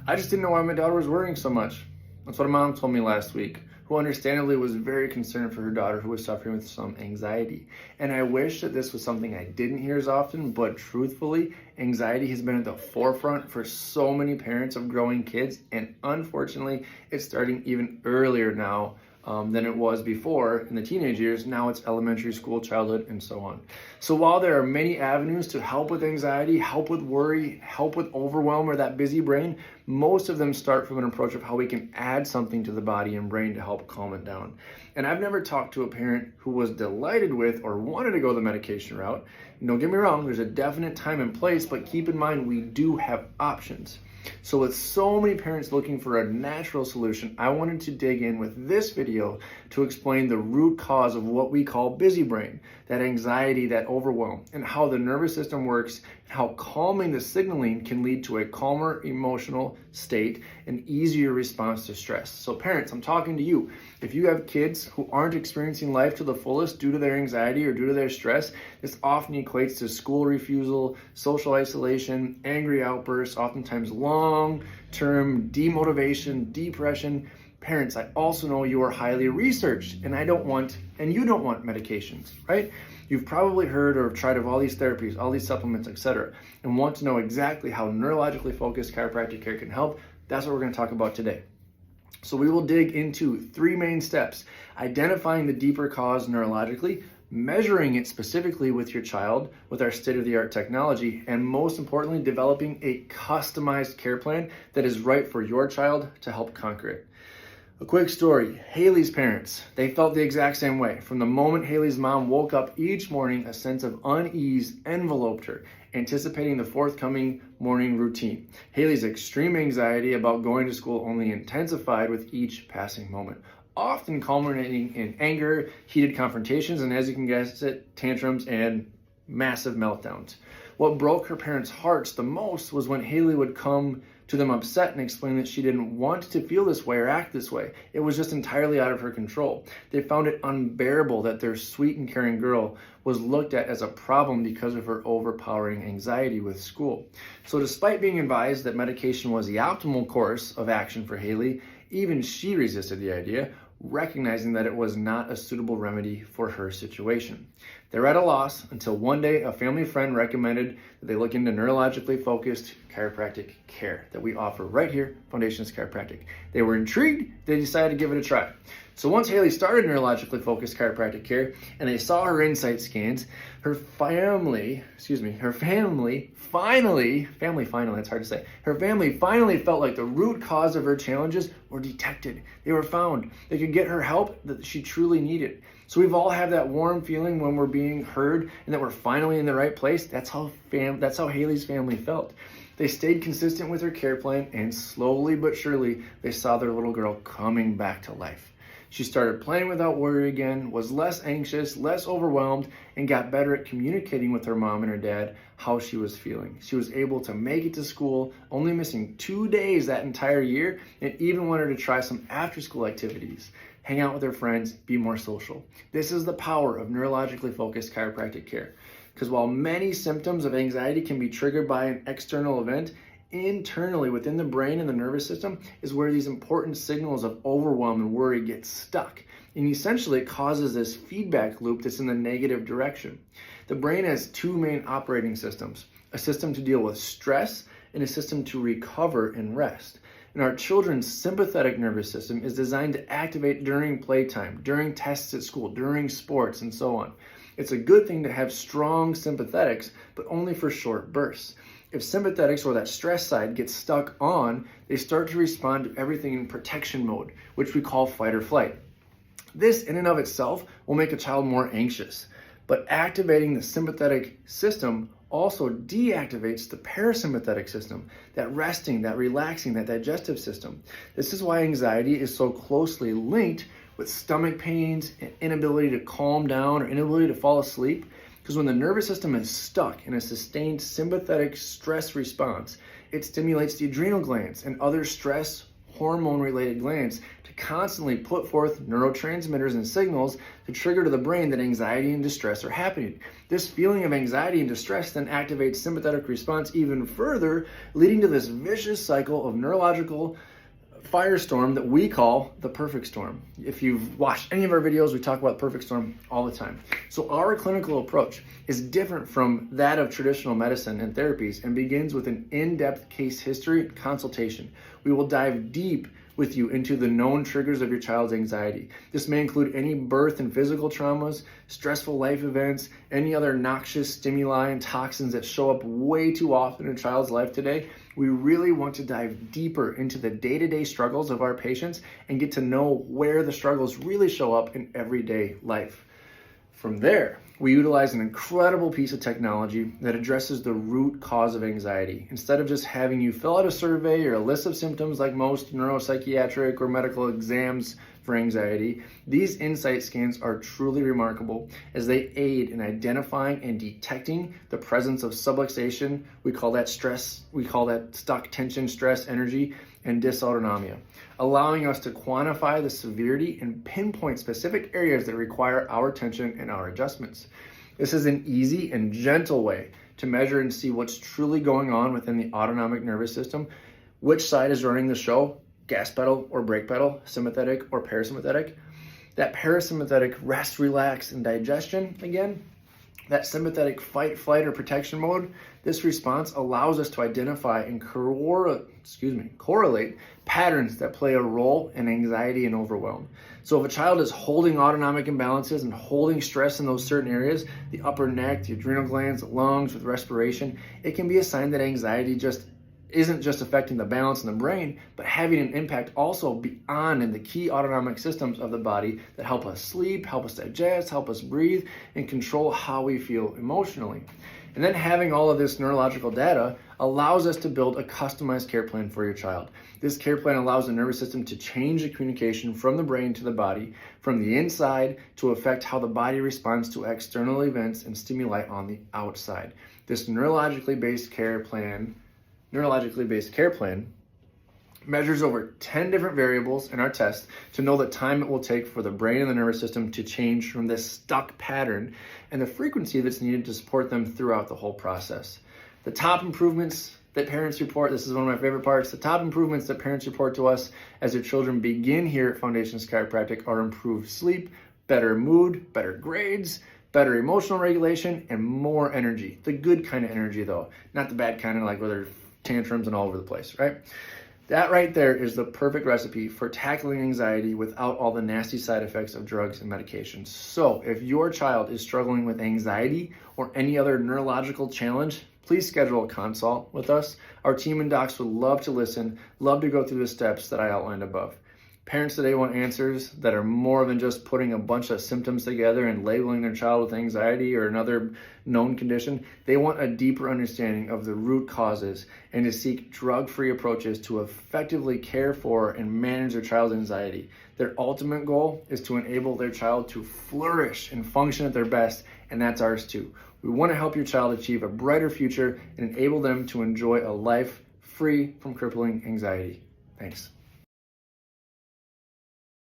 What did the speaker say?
I just didn't know why my daughter was worrying so much. That's what a mom told me last week, who understandably was very concerned for her daughter who was suffering with some anxiety. And I wish that this was something I didn't hear as often, but truthfully, anxiety has been at the forefront for so many parents of growing kids, and unfortunately, it's starting even earlier now than it was before in the teenage years. Now it's elementary school, childhood, and so on. So while there are many avenues to help with anxiety, help with worry, help with overwhelm or that busy brain, most of them start from an approach of how we can add something to the body and brain to help calm it down. And I've never talked to a parent who was delighted with or wanted to go the medication route. Don't get me wrong, there's a definite time and place, but keep in mind we do have options. So with so many parents looking for a natural solution, I wanted to dig in with this video to explain the root cause of what we call busy brain, that anxiety, that overwhelm, and how the nervous system works, and how calming the signaling can lead to a calmer emotional state and easier response to stress. So parents, I'm talking to you. If you have kids who aren't experiencing life to the fullest due to their anxiety or due to their stress, this often equates to school refusal, social isolation, angry outbursts, oftentimes long-term demotivation, depression. Parents, I also know you are highly researched, and you don't want medications, right? You've probably heard or tried of all these therapies, all these supplements, etc., and want to know exactly how neurologically focused chiropractic care can help. That's what we're going to talk about today. So we will dig into 3 main steps: identifying the deeper cause neurologically, measuring it specifically with your child with our state-of-the-art technology, and most importantly, developing a customized care plan that is right for your child to help conquer it. A quick story: Haley's parents, they felt the exact same way. From the moment Haley's mom woke up each morning, a sense of unease enveloped her, anticipating the forthcoming morning routine. Haley's extreme anxiety about going to school only intensified with each passing moment, often culminating in anger, heated confrontations, and as you can guess it, tantrums and massive meltdowns. What broke her parents' hearts the most was when Haley would come to them upset and explain that she didn't want to feel this way or act this way. It was just entirely out of her control. They found it unbearable that their sweet and caring girl was looked at as a problem because of her overpowering anxiety with school. So despite being advised that medication was the optimal course of action for Haley, even she resisted the idea, recognizing that it was not a suitable remedy for her situation. They were at a loss until one day a family friend recommended that they look into neurologically focused chiropractic care that we offer right here, Foundations Chiropractic. They were intrigued, they decided to give it a try. So once Haley started neurologically focused chiropractic care and they saw her insight scans, her family finally felt like the root cause of her challenges were detected. They were found. They could get her help that she truly needed. So we've all had that warm feeling when we're being heard and that we're finally in the right place. That's how Haley's family felt. They stayed consistent with her care plan, and slowly but surely, they saw their little girl coming back to life. She started playing without worry again, was less anxious, less overwhelmed, and got better at communicating with her mom and her dad how she was feeling. She was able to make it to school, only missing 2 days that entire year, and even wanted to try some after-school activities, hang out with her friends, be more social. This is the power of neurologically focused chiropractic care. Because while many symptoms of anxiety can be triggered by an external event, internally within the brain and the nervous system is where these important signals of overwhelm and worry get stuck. And essentially it causes this feedback loop that's in the negative direction. The brain has 2 main operating systems: a system to deal with stress and a system to recover and rest. And our children's sympathetic nervous system is designed to activate during playtime, during tests at school, during sports, and so on. It's a good thing to have strong sympathetics, but only for short bursts. If sympathetics, or that stress side, gets stuck on, they start to respond to everything in protection mode, which we call fight or flight. This in and of itself will make a child more anxious, but activating the sympathetic system also deactivates the parasympathetic system, that resting, that relaxing, that digestive system. This is why anxiety is so closely linked with stomach pains, and inability to calm down or inability to fall asleep. Because when the nervous system is stuck in a sustained sympathetic stress response, it stimulates the adrenal glands and other stress hormone-related glands to constantly put forth neurotransmitters and signals to trigger to the brain that anxiety and distress are happening. This feeling of anxiety and distress then activates sympathetic response even further, leading to this vicious cycle of neurological firestorm that we call the perfect storm. If you've watched any of our videos, we talk about perfect storm all the time. So our clinical approach is different from that of traditional medicine and therapies and begins with an in-depth case history consultation. We will dive deep with you into the known triggers of your child's anxiety. This may include any birth and physical traumas, stressful life events, any other noxious stimuli and toxins that show up way too often in a child's life today. We really want to dive deeper into the day-to-day struggles of our patients and get to know where the struggles really show up in everyday life. From there, we utilize an incredible piece of technology that addresses the root cause of anxiety. Instead of just having you fill out a survey or a list of symptoms like most neuropsychiatric or medical exams for anxiety, these insight scans are truly remarkable as they aid in identifying and detecting the presence of subluxation. We call that stress, we call that stuck tension, stress, energy, and dysautonomia, allowing us to quantify the severity and pinpoint specific areas that require our attention and our adjustments. This is an easy and gentle way to measure and see what's truly going on within the autonomic nervous system, which side is running the show, gas pedal or brake pedal, sympathetic or parasympathetic. That parasympathetic rest, relax, and digestion again, that sympathetic fight, flight, or protection mode, this response allows us to identify and correlate patterns that play a role in anxiety and overwhelm. So if a child is holding autonomic imbalances and holding stress in those certain areas, the upper neck, the adrenal glands, the lungs, with respiration, it can be a sign that anxiety isn't just affecting the balance in the brain, but having an impact also beyond in the key autonomic systems of the body that help us sleep, help us digest, help us breathe, and control how we feel emotionally. And then having all of this neurological data allows us to build a customized care plan for your child. This care plan allows the nervous system to change the communication from the brain to the body, from the inside, to affect how the body responds to external events and stimuli on the outside. This neurologically based care plan measures over 10 different variables in our test to know the time it will take for the brain and the nervous system to change from this stuck pattern and the frequency that's needed to support them throughout the whole process. The top improvements that parents report, this is one of my favorite parts, the top improvements that parents report to us as their children begin here at Foundations Chiropractic are improved sleep, better mood, better grades, better emotional regulation, and more energy. The good kind of energy though, not the bad kind of like where they're tantrums and all over the place, right? That right there is the perfect recipe for tackling anxiety without all the nasty side effects of drugs and medications. So if your child is struggling with anxiety or any other neurological challenge, please schedule a consult with us. Our team and docs would love to listen, love to go through the steps that I outlined above. Parents today want answers that are more than just putting a bunch of symptoms together and labeling their child with anxiety or another known condition. They want a deeper understanding of the root causes and to seek drug-free approaches to effectively care for and manage their child's anxiety. Their ultimate goal is to enable their child to flourish and function at their best, and that's ours too. We want to help your child achieve a brighter future and enable them to enjoy a life free from crippling anxiety. Thanks.